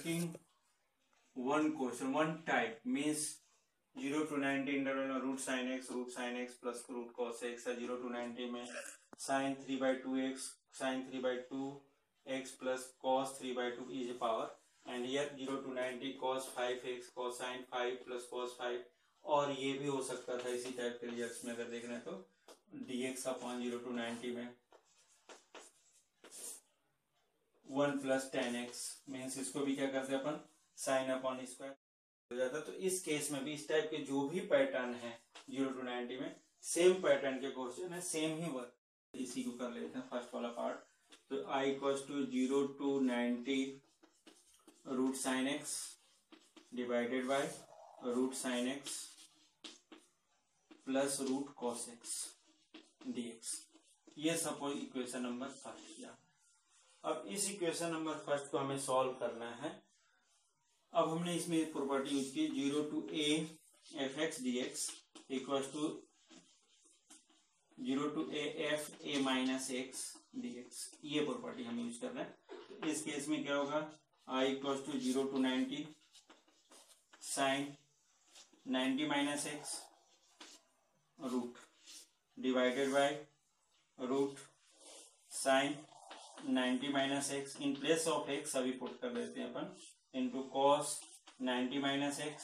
taking one question, one type means 0 to 90 interval में root sine x plus root cos x है. 0 to 90 में sine 3/2x sine 3/2x plus cos 3/2 is power. And here 0 to 90 cos 5x cos sin 5 plus cos 5. और ये भी हो सकता था इसी टाइप के रिजल्ट्स में अगर देखना है तो dx अपॉन 0 to 90 में 1 प्लस 10x मीन्स इसको भी क्या करते हैं अपन साइन अपॉन स्क्वायर हो जाता. तो इस केस में भी इस टाइप के जो भी पैटर्न है 0 to 90 में सेम पैटर्न के क्वेश्चन है, सेम ही वर्क. इसी को कर लेते हैं फर्स्ट वाला पार्ट. तो I equals to 0 to 90 root sine x divided by root sine x plus root cos x dx. ये सपोज इक्वेशन नंबर फर्स्ट किया. अब इस इक्वेशन नंबर फर्स्ट को हमें सॉल्व करना है. अब हमने इसमें प्रॉपर्टी यूज की 0 to a fx dx equals to 0 to a f a minus x dx. ये प्रॉपर्टी हम यूज कर रहे हैं. इस केस में क्या होगा I equals to 0 to 90 sine 90 minus x root divided by root sine 90 minus x in place of x अभी पुट कर देते हैं अपन into cos 90 minus x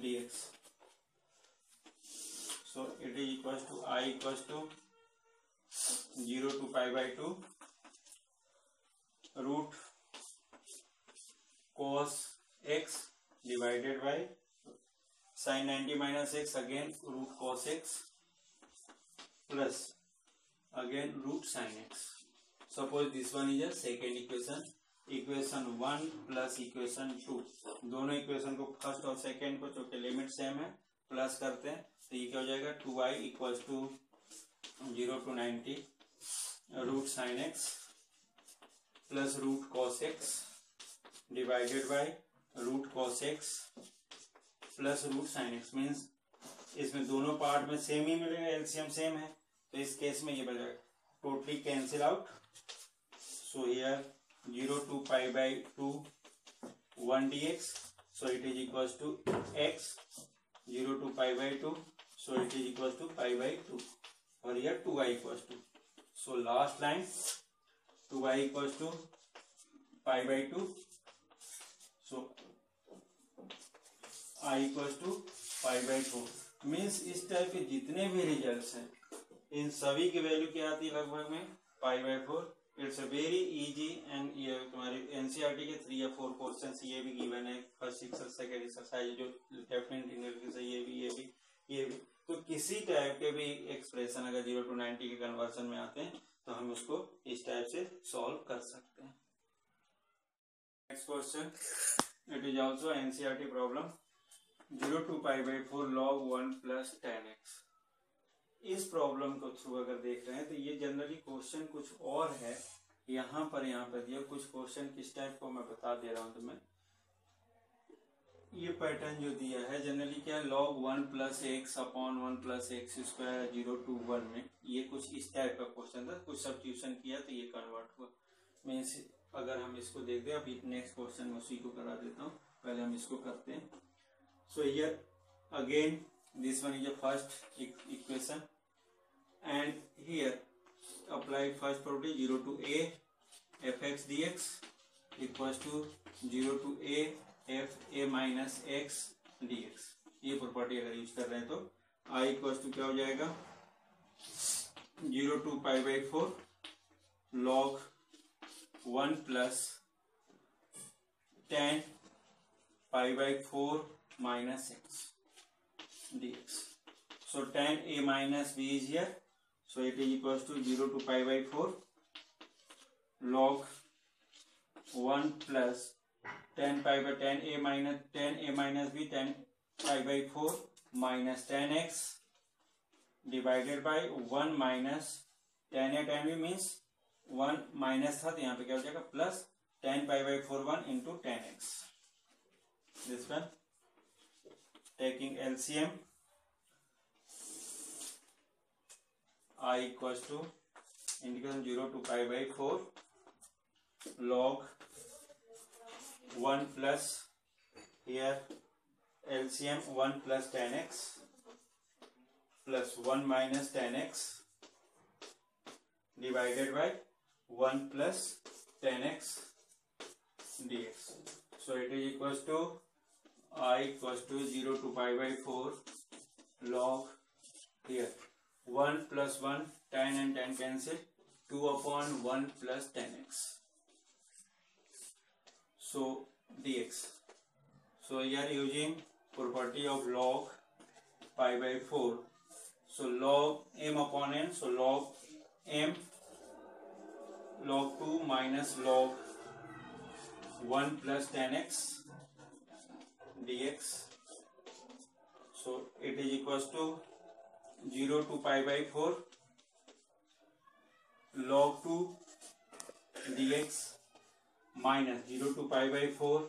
dx. So it is equals to I equals to 0 to π/2 root cos x divided by sine 90 minus x again root cos x plus again root sine x. Suppose this one is a second equation. Equation 1 plus equation 2 दोनों equation को first और second को चूंकि limit same है plus करते हैं तो ये क्या हो जाएगा 2i equals to 0 to 90 root sine x plus root cos x divided by root cos x plus root sine x. Means इसमें दोनों पार्ट में सेम ही मिलेगा, एलसीएम सेम है. तो इस केस में ये बचेगा totally cancel out. So here 0 to π/2 1 dx. So it is equals to x 0 to π/2. So it is equals to π/2. और here 2i equals to. So last line 2i equals to π/2. So I equals to π/4. Means इस type के जितने भी results हैं इन सभी की value क्या आती है लगभग में π/4. It's a very easy. And ये तुम्हारे एनसीईआरटी के 3 या 4 क्वेश्चन ये भी गिवन है फर्स्ट एक्सरसाइज सेकंड एक्सरसाइज जो डेफिनेट इंग्लिश है ये भी. तो किसी टाइप के भी एक्सप्रेशन अगर 0 to 90 के कन्वर्सन में आते हैं तो हम उसको इस टाइप से सॉल्व कर सकते हैं. Next question it is also NCERT problem 0 to π/4 log 1 plus 10x. इस प्रॉब्लम को थ्रू अगर देख रहे हैं तो ये जनरली क्वेश्चन कुछ और है. यहाँ पर दिया कुछ क्वेश्चन किस टाइप को मैं बता दे रहा हूँ तुम्हें. ये पैटर्न जो दिया है जनरली क्या है log 1 plus x upon 1 plus x square 0 to 1 में ये कुछ इस टाइप का क्वेश्चन था. कुछ सब्स्टिट्यूशन किया तो ये कन्वर्ट हुआ. मीन्स अगर हम इसको देखते हैं अभी नेक्स्ट क्वेश्चन में उसी को करा देता हूँ. पहले हम इसको करते हैं. So here again this one is the first equation and here apply first property 0 to a fx dx equals to 0 to a f a minus x dx. ये प्रॉपर्टी अगर यूज कर रहे हैं तो I इक्वल्स टू क्या हो जाएगा 0 to π/4 log 1 plus 10 π/4 minus x dx. So tan a minus b is here. So it is equals to 0 to π/4 log 1 plus 10 a minus b 10 π/4 minus 10x divided by 1 minus 10 a 10 b means 1 minus था तो यहाँ पे क्या हो जाएगा plus 10 π/4 1 into 10x. This one taking LCM I equals to integration 0 to π/4 log 1 plus here LCM 1 plus tan x plus 1 minus tan x divided by 1 plus tan x dx. So it is equals to I equals to 0 to pi by 4 log here 1 plus 1 tan and tan cancel 2 upon 1 plus tan x. So dx. So here using property of log pi by 4. So log m upon n. So log m log 2 minus log 1 plus tan x dx. So it is equals to 0 to pi by 4 log 2 dx minus 0 to pi by 4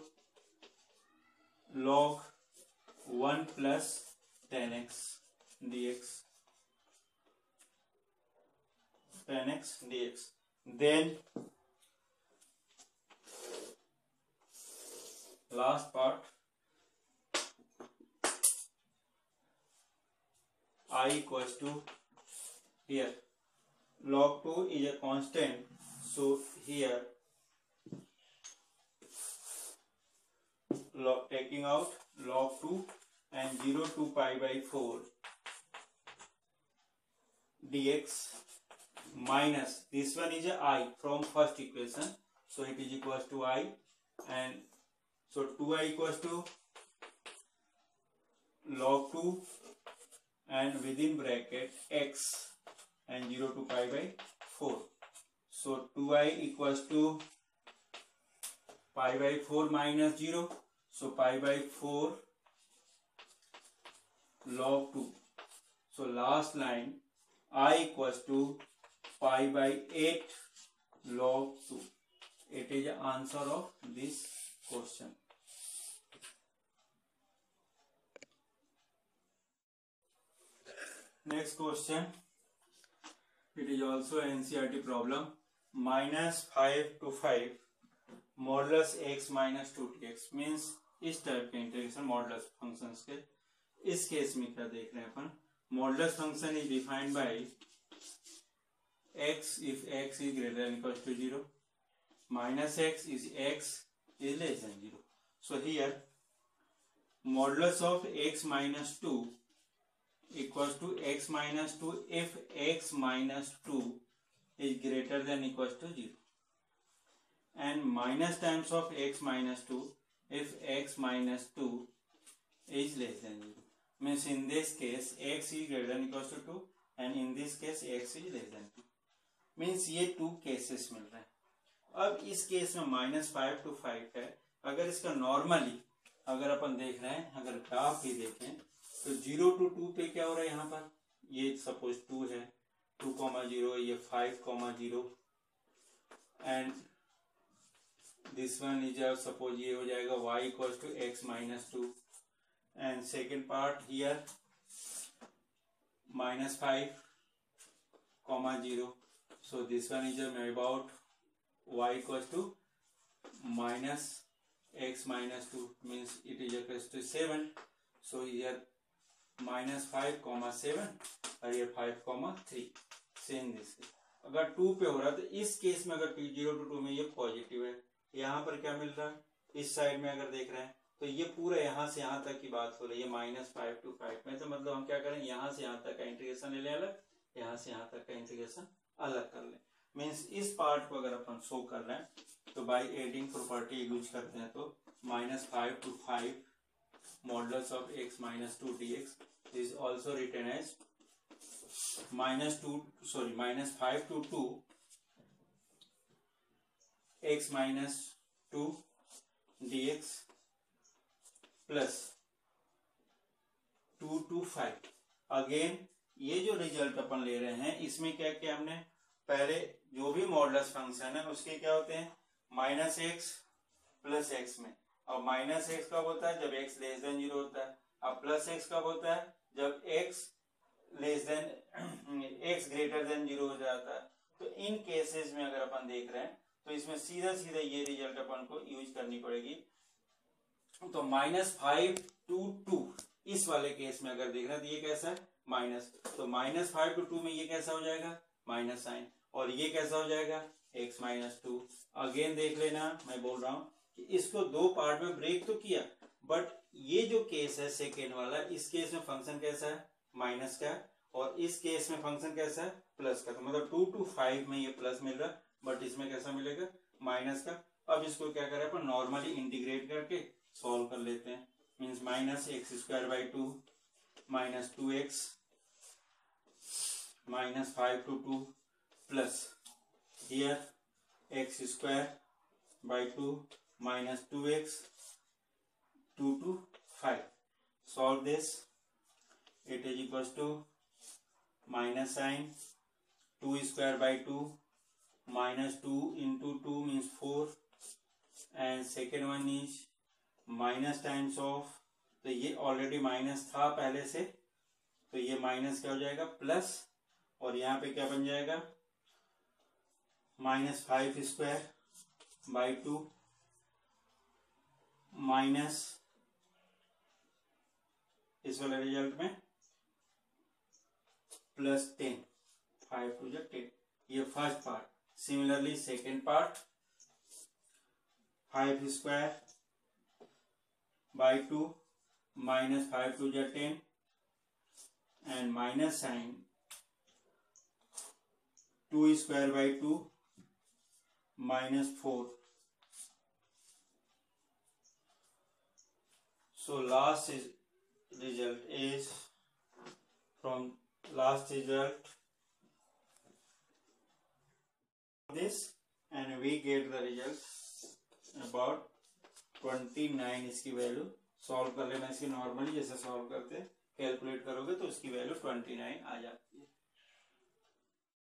log 1 plus tan x dx. Tan x dx. Then last part I equals to here log 2 is a constant, so here taking out log 2 and 0 to pi by 4 dx minus this one is a I from first equation, so it is equals to I, and so 2I equals to log 2 and within bracket x and 0 to pi by 4. So 2I equals to pi by 4 minus 0. So pi by 4 log 2. So last line I equals to pi by 8 log 2. It is the answer of this question. Next question. It is also NCERT problem. Minus 5 to 5 modulus x minus 2tx means इस type के integration modulus functions के. इस case में क्या देख रहे हैं अपन, modulus function is defined by x if x is greater than equals to 0 minus x is less than 0. So here modulus of x minus 2 equals to x minus 2 if x minus 2 is greater than equals to 0, and minus times of x minus 2 if x minus 2 is less than 0. Means in this case x is greater than equals to 2 and in this case x is less than 2. Means ये 2 cases मिल रहे हैं. अब इस case में -5 to 5 है. अगर इसका normally अगर अपन देख रहे हैं, अगर ग्राफ भी देखें तो 0 to 2 पे क्या हो रहा है, यहाँ पर ये सपोज 2 है, 2,0, ये 5,0 and this one is suppose ये हो जाएगा y equals to x minus 2 and second part here -5,0. So this one is about y equals to minus x minus 2 means it is equals to 7. So here -5,7 और ये 5,3. Same this case अगर 2 पे हो रहा है तो इस केस में अगर 0 to 2 में ये पॉजिटिव है. यहाँ पर क्या मिल रहा है, इस साइड में अगर देख रहे हैं तो ये पूरा यहाँ से यहाँ तक की बात हो रही है -5 to 5 में. तो मतलब हम क्या करें, यहाँ से यहाँ तक का इंटीग्रेशन ले लें अलग, यहाँ से यहाँ तक का इंटीग्रेशन अलग कर लें. मीन्स इस पार्ट को अगर अपन शो कर रहे हैं तो बाय एडिंग प्रॉपर्टी यूज करते हैं तो -5 to 5 modulus of x minus 2 dx is also written as -5 to 2 x minus 2 dx plus 2 to 5. Again ये जो रिजल्ट अपन ले रहे हैं इसमें क्या क्या हमने पहले जो भी मॉडुलस फंक्शन है उसके क्या होते हैं -x प्लस x में. और -x कब होता है, जब x लेस देन 0 होता है. अब प्लस x कब होता है, जब x ग्रेटर देन 0 हो जाता है. तो इन केसेस में अगर अपन देख रहे हैं तो इसमें सीधा सीधा ये रिजल्ट अपन को यूज करनी पड़ेगी. तो -5 to 2 इस वाले केस में अगर देख रहे हैं तो ये कैसा है माइनस, तो -5 to 2 में ये कैसा हो जाएगा माइनस साइन, और ये कैसा हो जाएगा x-2। अगेन देख लेना, मैं बोल रहा हूं कि इसको दो पार्ट में ब्रेक तो किया, बट ये जो केस है सेकेंड वाला, इस केस में फंक्शन कैसा है माइनस का, और इस केस में फंक्शन कैसा है प्लस का। तो मतलब 2 to 5 में ये प्लस मिल रहा है, बट इसमें कैसा मिलेगा माइनस का। अब इसको क्या करें अपन नॉर्मली इंटीग्रेट करके सॉल्व कर लेते हैं। Means -x²/2 -2x -5 to 2 plus here x²/2 -2x 2 to 5. Solve this. It is equals to minus sign 2²/2 -2 into 2 means 4, and second one is minus times of, तो ये ऑलरेडी माइनस था पहले से, तो ये माइनस क्या हो जाएगा प्लस, और यहाँ पे क्या बन जाएगा -5²/2 माइनस इस वाले रिजल्ट में +10, 5 to 10। ये first part. Similarly second part 5²/2 -5 to 10 and minus sign 2²/2 -4. So last result is from last result this, and we get the result about 29। इसकी वैल्यू सॉल्व कर लेना, इसकी नॉर्मली जैसे सॉल्व करते कैलकुलेट करोगे तो इसकी वैल्यू 29 आ जाती है।